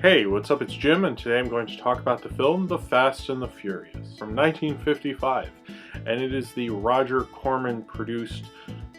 Hey, what's up? It's Jim, and today I'm going to talk about the film The Fast and the Furious from 1955. And it is the Roger Corman produced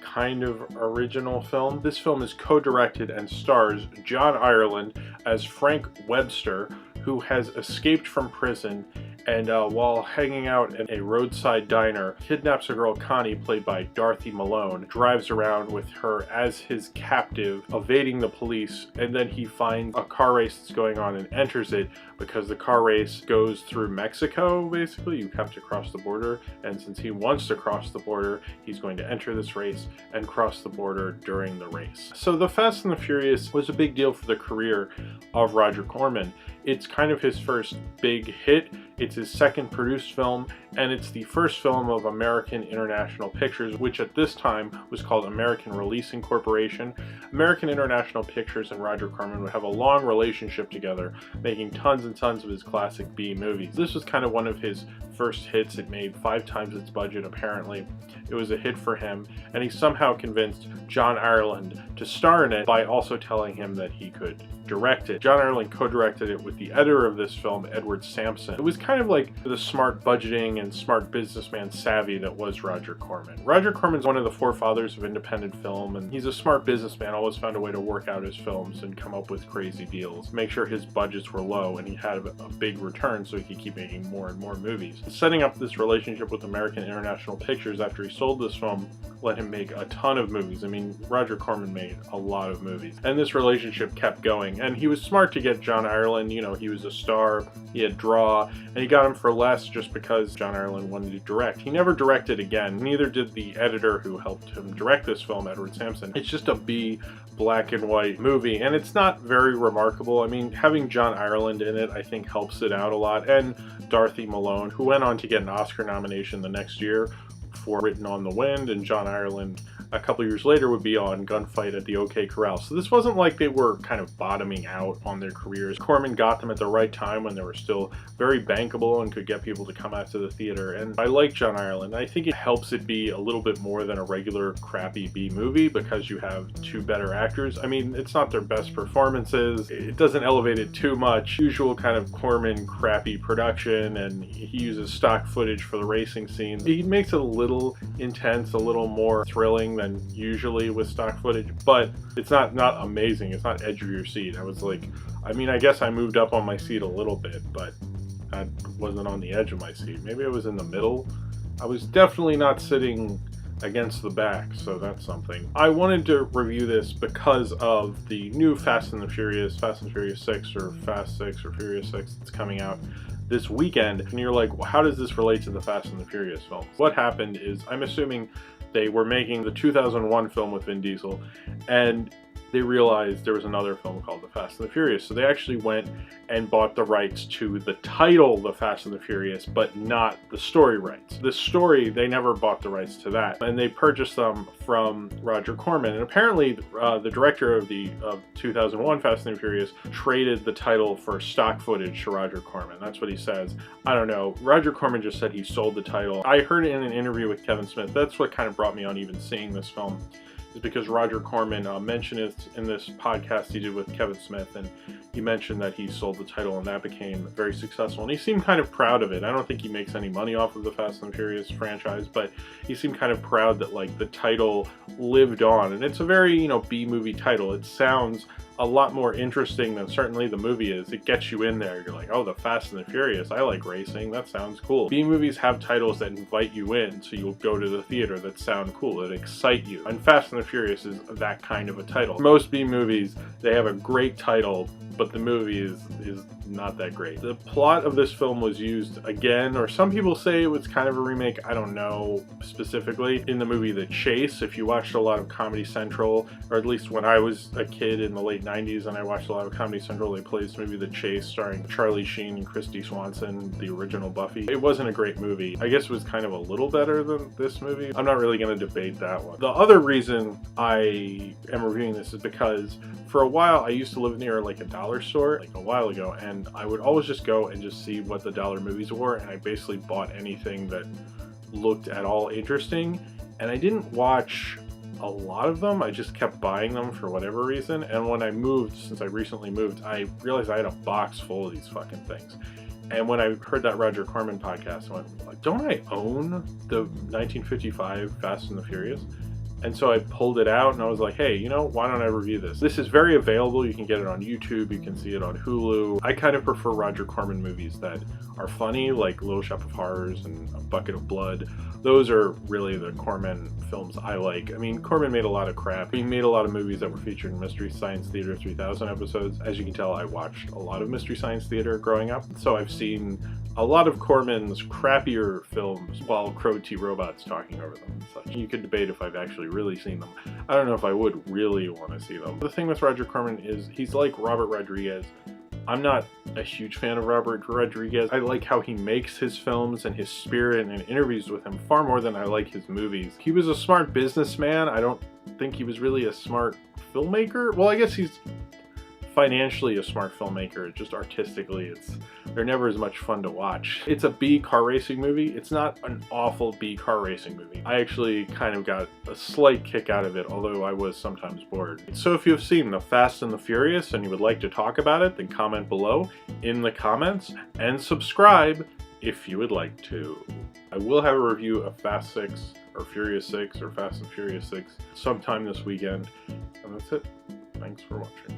kind of original film. This film is co-directed and stars John Ireland as Frank Webster, who has escaped from prison and while hanging out in a roadside diner, kidnaps a girl, Connie, played by Dorothy Malone, drives around with her as his captive, evading the police, and then he finds a car race that's going on and enters it because the car race goes through Mexico, basically. You have to cross the border, and since he wants to cross the border, he's going to enter this race and cross the border during the race. So The Fast and the Furious was a big deal for the career of Roger Corman. It's kind of his first big hit. It's his second produced film, and it's the first film of American International Pictures, which at this time was called American Releasing Corporation. American International Pictures and Roger Corman would have a long relationship together, making tons and tons of his classic B movies. This was kind of one of his first hits. It made 5 times its budget, apparently. It was a hit for him, and he somehow convinced John Ireland to star in it by also telling him that he could direct it. John Ireland co-directed it with the editor of this film, Edward Sampson. It was kind of like the smart budgeting and smart businessman savvy that was Roger Corman. Roger Corman's one of the forefathers of independent film, and he's a smart businessman, always found a way to work out his films and come up with crazy deals, make sure his budgets were low and he had a big return so he could keep making more and more movies. Setting up this relationship with American International Pictures after he sold this film let him make a ton of movies. I mean, Roger Corman made a lot of movies, and this relationship kept going, and he was smart to get John Ireland. You know, he was a star, he had draw, and he got him for less just because John Ireland wanted to direct. He never directed again, neither did the editor who helped him direct this film, Edward Sampson. It's just a B black and white movie, and it's not very remarkable. I mean, having John Ireland in it I think helps it out a lot, and Dorothy Malone, who went on to get an Oscar nomination the next year for Written on the Wind, and John Ireland a couple years later would be on Gunfight at the OK Corral. So this wasn't like they were kind of bottoming out on their careers. Corman got them at the right time when they were still very bankable and could get people to come out to the theater. And I like John Ireland. I think it helps it be a little bit more than a regular crappy B movie because you have 2 better actors. I mean, it's not their best performances. It doesn't elevate it too much. Usual kind of Corman crappy production, and he uses stock footage for the racing scenes. He makes it a little intense, a little more thrilling than usually with stock footage, but it's not amazing. It's not edge of your seat. I was like, I mean, I guess I moved up on my seat a little bit, but I wasn't on the edge of my seat. Maybe I was in the middle. I was definitely not sitting against the back, so that's something. I wanted to review this because of the new Fast and the Furious, Fast and Furious 6 or Fast 6 or Furious 6 that's coming out this weekend, and you're like, well, how does this relate to the Fast and the Furious films? What happened is, I'm assuming they were making the 2001 film with Vin Diesel, and they realized there was another film called The Fast and the Furious. So they actually went and bought the rights to the title The Fast and the Furious, but not the story rights. The story, they never bought the rights to that, and they purchased them from Roger Corman. And apparently the director of 2001 Fast and the Furious traded the title for stock footage to Roger Corman. That's what he says. I don't know. Roger Corman just said he sold the title. I heard it in an interview with Kevin Smith. That's what kind of brought me on even seeing this film, is because Roger Corman mentioned it in this podcast he did with Kevin Smith, and he mentioned that he sold the title and that became very successful, and he seemed kind of proud of it. I don't think he makes any money off of the Fast and Furious franchise, but he seemed kind of proud that like the title lived on, and it's a very, you know, B-movie title. It sounds a lot more interesting than certainly the movie is. It gets you in there. You're like, oh, the Fast and the Furious, I like racing, that sounds cool. B-movies have titles that invite you in, so you'll go to the theater, that sound cool, that excite you. And Fast and the Furious is that kind of a title. Most B-movies, they have a great title, but the movie is not that great. The plot of this film was used again, or some people say it was kind of a remake, I don't know specifically, in the movie The Chase. If you watched a lot of Comedy Central, or at least when I was a kid in the late 90s and I watched a lot of Comedy Central, they played this movie The Chase starring Charlie Sheen and Christy Swanson, the original Buffy. It wasn't a great movie. I guess it was kind of a little better than this movie. I'm not really going to debate that one. The other reason I am reviewing this is because for a while I used to live near like a dollar store, like a while ago, and I would always just go and just see what the dollar movies were, and I basically bought anything that looked at all interesting. And I didn't watch a lot of them. I just kept buying them for whatever reason. And when I moved, since I recently moved, I realized I had a box full of these fucking things. And when I heard that Roger Corman podcast, I went, like, don't I own the 1955 Fast and the Furious? And so I pulled it out and I was like, hey, you know, why don't I review this? This is very available. You can get it on YouTube. You can see it on Hulu. I kind of prefer Roger Corman movies that are funny, like Little Shop of Horrors and A Bucket of Blood. Those are really the Corman films I like. I mean, Corman made a lot of crap. He made a lot of movies that were featured in Mystery Science Theater 3000 episodes. As you can tell, I watched a lot of Mystery Science Theater growing up. So I've seen a lot of Corman's crappier films while Crow T. Robot's talking over them and such. You could debate if I've actually really seen them. I don't know if I would really want to see them. The thing with Roger Corman is he's like Robert Rodriguez. I'm not a huge fan of Robert Rodriguez. I like how he makes his films and his spirit and interviews with him far more than I like his movies. He was a smart businessman. I don't think he was really a smart filmmaker. Well, I guess he's financially a smart filmmaker. Just artistically, they're never as much fun to watch. It's a B car racing movie. It's not an awful B car racing movie. I actually kind of got a slight kick out of it, although I was sometimes bored. So if you've seen The Fast and the Furious and you would like to talk about it, then comment below in the comments and subscribe if you would like to. I will have a review of Fast 6 or Furious 6 or Fast and Furious 6 sometime this weekend. And that's it. Thanks for watching.